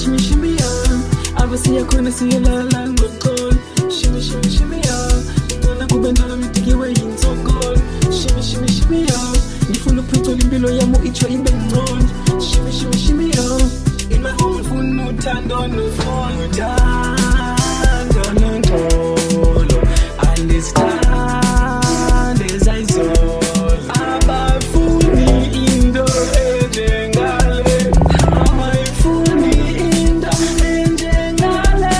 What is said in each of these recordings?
shimmy, shimmy, yeah. Ava siya kuna siya lalang ngokol. Shimmy, shimmy, shimmy, yeah. Ngona kubendala mitikiwe yinsokol. Shimmy, shimmy, shimmy, yeah. Ngifuna uphethola impilo yami ithiwe ibe ngcono. Shimmy, shimmy, shimmy, yeah. In my home ngifuna uthando nofolo. Uthando nonkolo. Understand as I saw. Abafuni into enjengale. Abafuni into enjengale.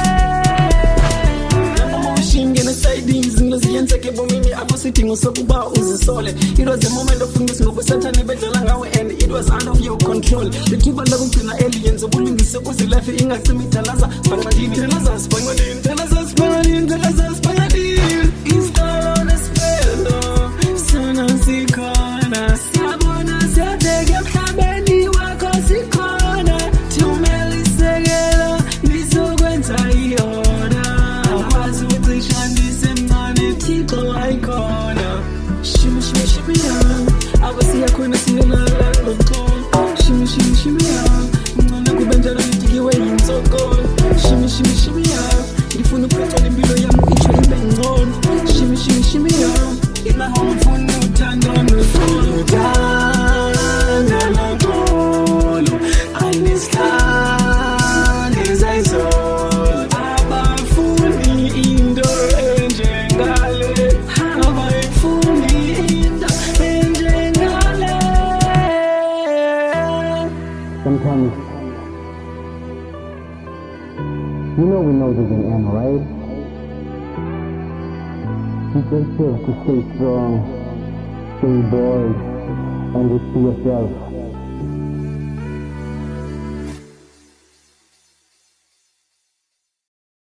Noma ushingena sidings ngiziyenzeke bomini abasidingo sokuba uzisole. It was a moment of weakness ngoba Satan ibedlala ngawe and it was out of your control. Lithuba lokugcina aliens ubulungise kuze life ingasimithalaza. Sibangqadini thalaza sibangqadini thalaza sibangqadini thalaza sibangqadini. Shimmy, shimmy, shimmy, yeah. I was here when I see a lot of gold. Shimmy, shimmy, shimmy, yeah. Ngona kubendala mitikiwe yinsokol. Shimmy, shimmy, shimmy, yeah. Ngifuna uphethola impilo yami ithiwe ibe ngcono. Shimmy, shimmy, shimmy, yeah. In my home ngifuna uthando nofolo. Uthando nonkolo. Understand as I saw. Abafuni into enjengale. Sometimes, we know there's an end, right? You just have to stay strong, stay bold, and just be yourself.